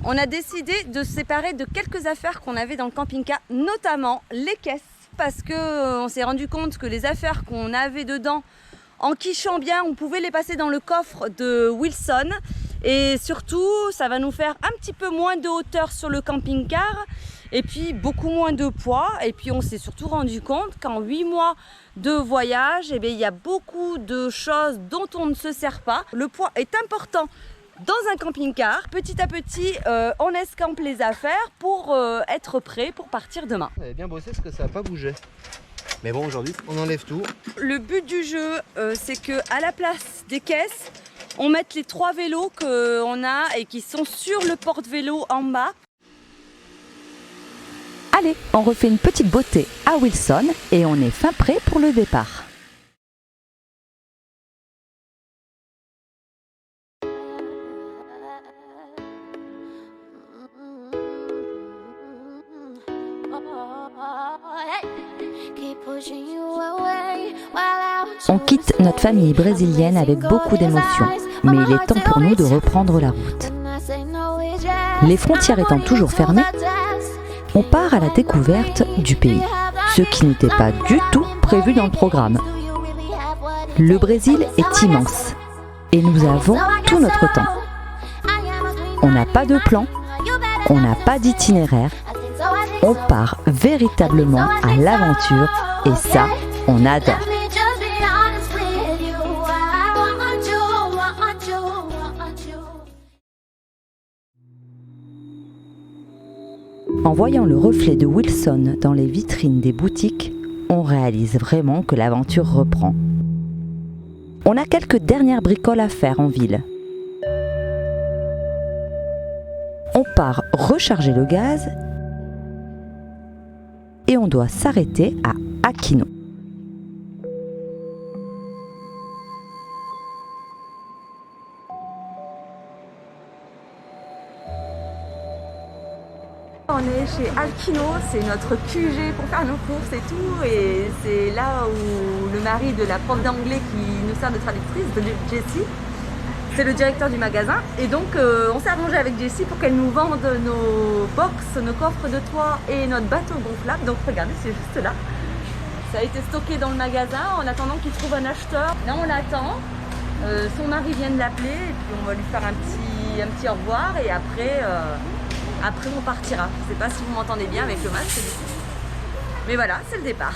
on a décidé de se séparer de quelques affaires qu'on avait dans le camping-car, notamment les caisses, parce qu'on s'est rendu compte que les affaires qu'on avait dedans, en quichant bien, on pouvait les passer dans le coffre de Wilson. Et surtout, ça va nous faire un petit peu moins de hauteur sur le camping-car et puis beaucoup moins de poids. Et puis on s'est surtout rendu compte qu'en 8 mois de voyage, eh bien, il y a beaucoup de choses dont on ne se sert pas. Le poids est important dans un camping-car. Petit à petit, on escampe les affaires pour être prêt pour partir demain. On avait bien bossé parce que ça n'a pas bougé. Mais bon, aujourd'hui, on enlève tout. Le but du jeu, c'est qu'à la place des caisses, on mette les 3 vélos qu'on a et qui sont sur le porte-vélo en bas. Allez, on refait une petite beauté à Wilson et on est fin prêt pour le départ. On quitte notre famille brésilienne avec beaucoup d'émotions, mais il est temps pour nous de reprendre la route. Les frontières étant toujours fermées, on part à la découverte du pays, ce qui n'était pas du tout prévu dans le programme. Le Brésil est immense et nous avons tout notre temps. On n'a pas de plan, on n'a pas d'itinéraire, on part véritablement à l'aventure et ça, on adore. En voyant le reflet de Wilson dans les vitrines des boutiques, on réalise vraiment que l'aventure reprend. On a quelques dernières bricoles à faire en ville. On part recharger le gaz et on doit s'arrêter à Aquino. On est chez Aquino, c'est notre QG pour faire nos courses et tout, et c'est là où le mari de la prof d'anglais qui nous sert de traductrice, de Jessie, c'est le directeur du magasin, et donc on s'est arrangé avec Jessie pour qu'elle nous vende nos box, nos coffres de toit et notre bateau gonflable. Donc regardez, c'est juste là. Ça a été stocké dans le magasin en attendant qu'il trouve un acheteur. Là on l'attend, son mari vient de l'appeler et puis on va lui faire un petit au revoir et après on partira. Je ne sais pas si vous m'entendez bien avec le masque. Mais voilà, c'est le départ.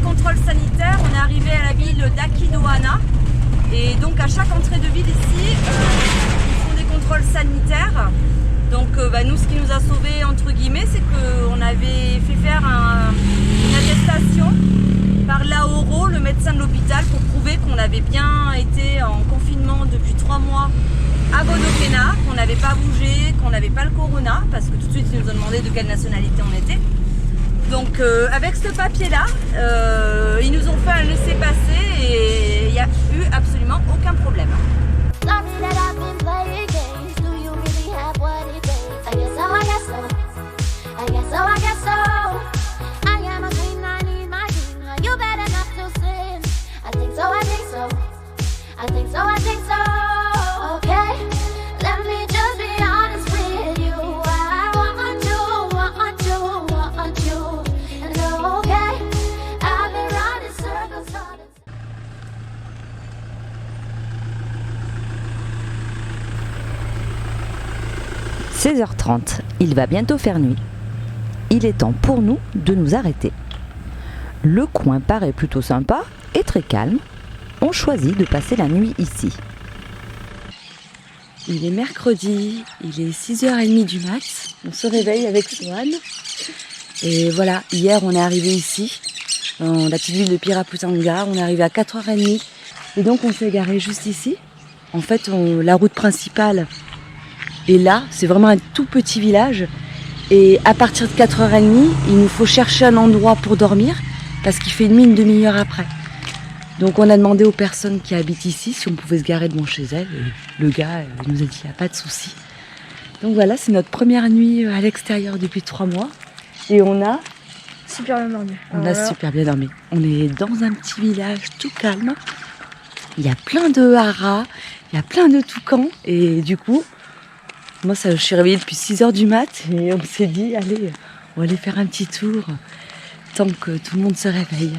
Contrôle sanitaire, on est arrivé à la ville d'Aquinoana et donc à chaque entrée de ville ici ils font des contrôles sanitaires. Donc nous, ce qui nous a sauvés entre guillemets, c'est qu'on avait fait faire une attestation par Lauro, le médecin de l'hôpital, pour prouver qu'on avait bien été en confinement depuis 3 mois à Bodoquena, qu'on n'avait pas bougé, qu'on n'avait pas le corona, parce que tout de suite ils nous ont demandé de quelle nationalité on était. Donc avec ce papier-là, ils nous ont fait un laissez-passer et il n'y a eu absolument aucun problème. « 16h30, il va bientôt faire nuit. Il est temps pour nous de nous arrêter. Le coin paraît plutôt sympa et très calme. On choisit de passer la nuit ici. Il est mercredi, il est 6h30 du mat. On se réveille avec Swan. Et voilà, hier on est arrivé ici, dans la petite ville de Piraputanga. On est arrivé à 4h30. Et donc on s'est garé juste ici. En fait, la route principale est là. C'est vraiment un tout petit village. Et à partir de 4h30, il nous faut chercher un endroit pour dormir parce qu'il fait nuit une demi-heure après. Donc on a demandé aux personnes qui habitent ici si on pouvait se garer devant chez elles. Et le gars nous a dit il n'y a pas de souci. Donc voilà, c'est notre première nuit à l'extérieur depuis 3 mois. Et on a Super bien dormi. super bien dormi. On est dans un petit village tout calme. Il y a plein de haras, il y a plein de toucans. Et du coup, moi je suis réveillée depuis 6h du mat. Et on s'est dit, allez, on va aller faire un petit tour tant que tout le monde se réveille.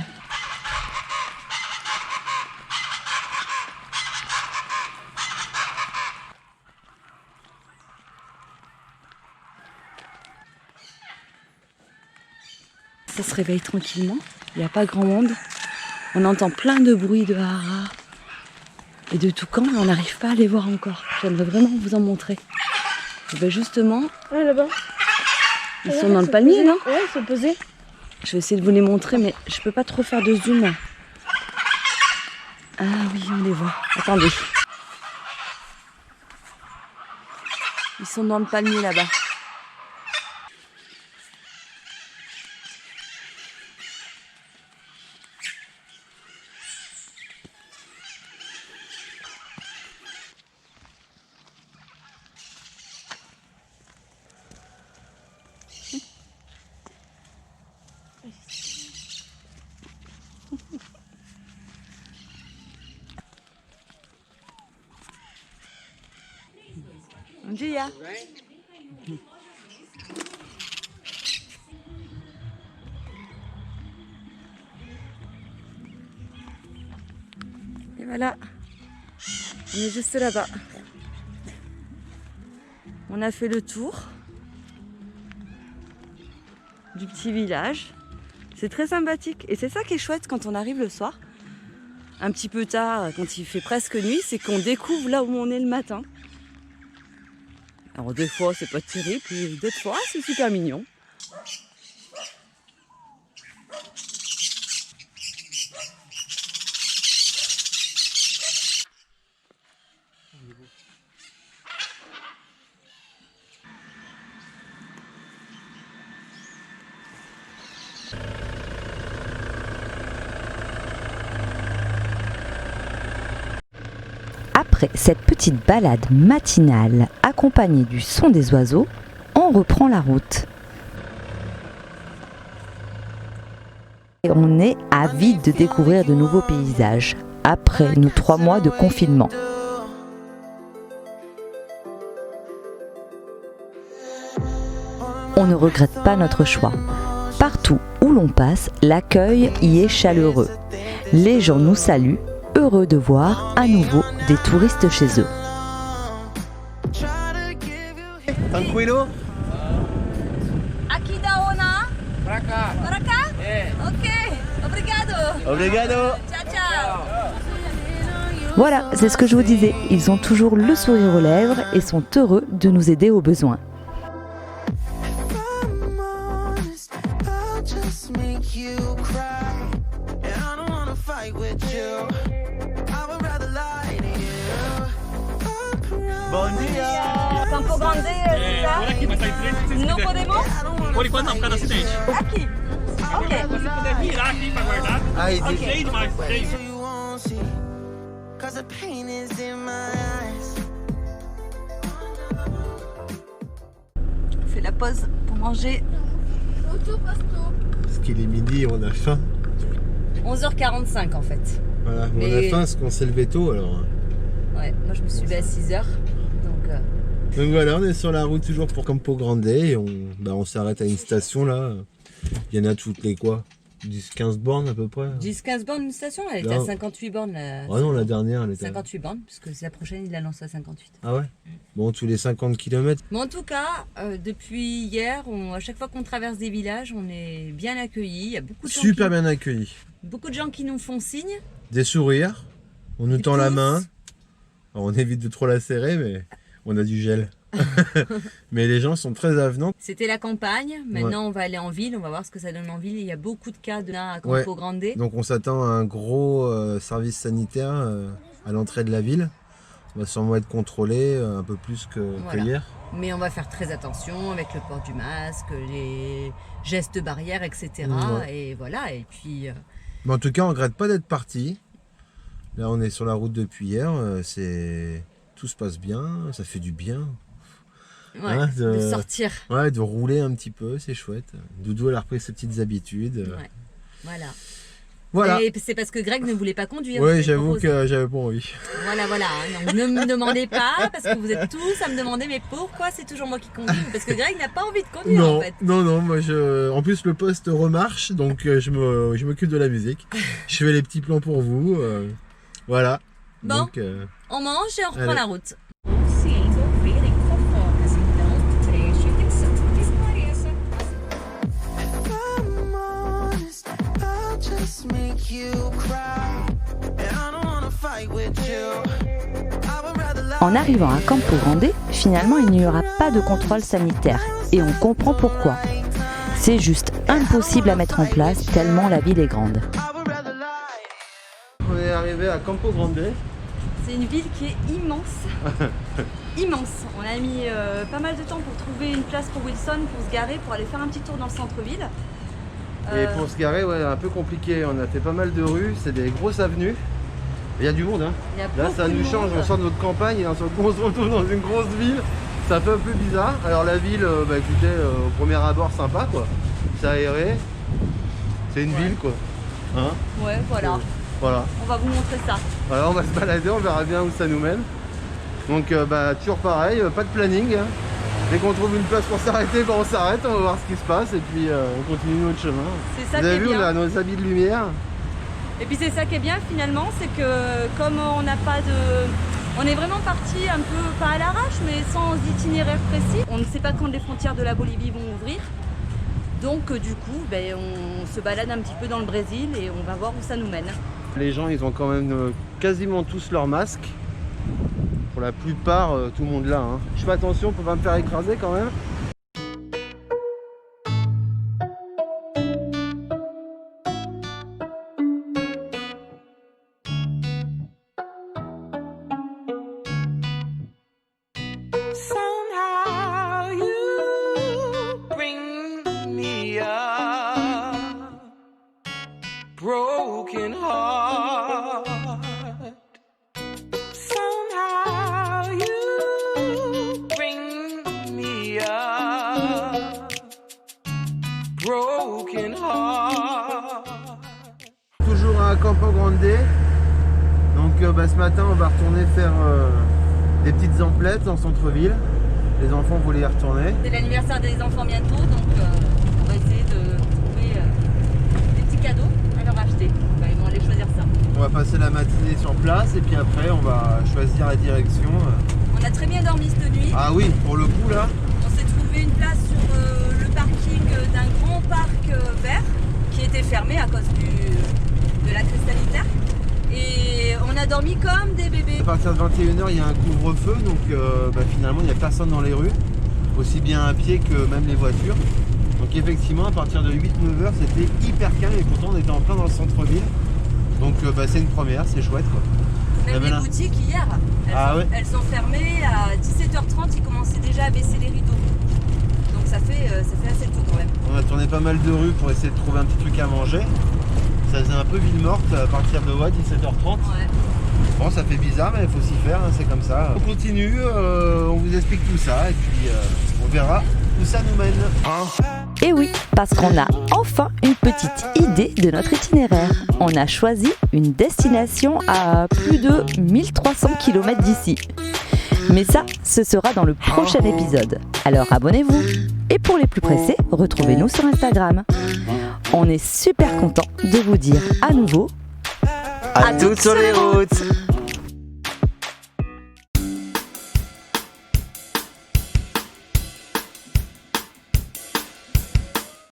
Ça se réveille tranquillement, il n'y a pas grand monde. On entend plein de bruits de haras et de toucans, mais on n'arrive pas à les voir encore. J'aimerais vraiment vous en montrer. Et ben justement, Ouais, là-bas. ils sont dans le palmier, non? Ouais, ils sont posés. Je vais essayer de vous les montrer, mais je peux pas trop faire de zoom. Ah oui, on les voit. Attendez. Ils sont dans le palmier là-bas. Bom dia. Et voilà, on est juste là-bas. On a fait le tour du petit village. C'est très sympathique et c'est ça qui est chouette quand on arrive le soir. Un petit peu tard, quand il fait presque nuit, c'est qu'on découvre là où on est le matin. Alors des fois c'est pas terrible, et d'autres fois c'est super mignon. Après cette petite balade matinale accompagnée du son des oiseaux, on reprend la route. Et on est avide de découvrir de nouveaux paysages après nos 3 mois de confinement. On ne regrette pas notre choix. Partout où l'on passe, l'accueil y est chaleureux. Les gens nous saluent, heureux de voir à nouveau des touristes chez eux. Tranquilo? Aqui da Ona. Pra cá. Para cá? É. Ok, obrigado. Obrigado! Ciao, ciao. Voilà, c'est ce que je vous disais. Ils ont toujours le sourire aux lèvres et sont heureux de nous aider au besoin. Bom dia! Campo Grande, Por aqui, mas tá em frente se vocês não quiserem. podemos? Por enquanto não, por causa do acidente. Aqui. Ok. Se você puder virar aqui pra guardar, Aí, tá cheio demais, cheio. On fait la pause pour manger. Parce qu'il est midi et on a faim. 11h45 en fait. Voilà, Mais- on a faim parce qu'on s'est levé tôt alors. Ouais, moi je me suis levée à 6h. Donc voilà, on est sur la route toujours pour Campo Grande et on s'arrête à une station là. Il y en a toutes les quoi 10-15 bornes à peu près. 10-15 bornes une station, elle était Non. à 58 bornes. Ah non, la dernière elle était. 58 bornes, puisque c'est la prochaine, il l'annonce à 58. Ah ouais. Bon, tous les 50 km. Mais en tout cas, depuis hier, à chaque fois qu'on traverse des villages, on est bien accueillis. Il y a beaucoup de gens, Super bien accueillis. beaucoup de gens qui nous font signe. Des sourires. On nous Des tend la pouces. main. Alors, on évite de trop la serrer, mais on a du gel. Mais les gens sont très avenants. C'était la campagne, maintenant on va aller en ville, on va voir ce que ça donne en ville. Il y a beaucoup de cas de là à Campo Ouais. Grande. Donc on s'attend à un gros service sanitaire à l'entrée de la ville. On va sûrement être contrôlé un peu plus que hier. Mais on va faire très attention avec le port du masque, les gestes barrières, etc. Ouais. Et voilà, et puis... Mais en tout cas, on ne regrette pas d'être parti. Là, on est sur la route depuis hier. Tout se passe bien, ça fait du bien. Ouais, de sortir. Ouais, de rouler un petit peu, c'est chouette. Doudou, elle a repris ses petites habitudes. Ouais. Voilà. Et c'est parce que Greg ne voulait pas conduire. Oui, j'avoue que j'avais pas envie. Voilà. Donc ne me demandez pas, parce que vous êtes tous à me demander, mais pourquoi c'est toujours moi qui conduis? Parce que Greg n'a pas envie de conduire, non, en fait. Non, moi en plus le poste remarche, donc je m'occupe de la musique. Je fais les petits plans pour vous. Voilà. Bon, donc, on mange et on reprend la route. Se envolverem fofocas, então preste atenção. Esclareça. I'm honest, I'll just make you cry. And I don't wanna fight with you. I would rather lie. En arrivant à Campo Grande, finalement il n'y aura pas de contrôle sanitaire et on comprend pourquoi. C'est juste impossible à mettre en place tellement la ville est grande. I would rather lie. on est arrivé à Campo Grande. C'est une ville qui est immense. Immense. On a mis pas mal de temps pour trouver une place pour Wilson, pour se garer, pour aller faire un petit tour dans le centre-ville. Et pour se garer, un peu compliqué. On a fait pas mal de rues, c'est des grosses avenues. Il y a du monde, hein. Là, ça nous change, on sort de notre campagne et on se retrouve dans une grosse ville. C'est un peu bizarre. Alors la ville, écoutez, au premier abord, sympa, quoi. C'est aéré. C'est une ville, quoi. Hein? Ouais, voilà. Voilà. On va vous montrer ça. Alors on va se balader, on verra bien où ça nous mène. Donc toujours pareil, pas de planning. Hein. Dès qu'on trouve une place pour s'arrêter, on s'arrête, on va voir ce qui se passe et puis on continue notre chemin. C'est ça Vous avez qui est vu, bien. on a nos habits de lumière. Et puis c'est ça qui est bien finalement, c'est que comme on n'a pas de... On est vraiment parti un peu, pas à l'arrache, mais sans itinéraire précis. On ne sait pas quand les frontières de la Bolivie vont ouvrir. Donc du coup, on se balade un petit peu dans le Brésil et on va voir où ça nous mène. Les gens, ils ont quand même quasiment tous leur masque. Pour la plupart, tout le monde là. Hein. Je fais attention pour pas me faire écraser quand même. Somehow you bring me a broken heart. Somehow you bring me a broken heart. Toujours à Campo Grande. Donc ce matin, on va retourner faire des petites emplettes en centre-ville. Les enfants voulaient y retourner. C'est l'anniversaire des enfants bientôt, donc on va essayer de trouver des petits cadeaux à leur acheter. Ils vont aller choisir ça. On va passer la matinée sur place et puis après on va choisir la direction. On a très bien dormi cette nuit. Ah oui, pour le coup là. On s'est trouvé une place sur le parking d'un grand parc vert qui était fermé à cause de la crise sanitaire. Et on a dormi comme des bébés. À partir de 21h, il y a un couvre-feu, donc finalement il n'y a personne dans les rues, aussi bien à pied que même les voitures. Donc effectivement, à partir de 8-9h, c'était hyper calme et pourtant on était en plein dans le centre-ville. Donc c'est une première, c'est chouette quoi. Même les boutiques hier, elles sont fermées à 17h30, ils commençaient déjà à baisser les rideaux. Donc ça fait assez le tour quand même. On a tourné pas mal de rues pour essayer de trouver un petit truc à manger. Ça faisait un peu ville morte à partir de 17h30. Ouais. Bon, ça fait bizarre, mais il faut s'y faire, hein, c'est comme ça. On continue, on vous explique tout ça et puis on verra où ça nous mène. Et oui, parce qu'on a enfin une petite idée de notre itinéraire. On a choisi une destination à plus de 1300 km d'ici. Mais ça, ce sera dans le prochain épisode. Alors abonnez-vous. Et pour les plus pressés, retrouvez-nous sur Instagram. On est super content de vous dire à nouveau À toutes sur les routes.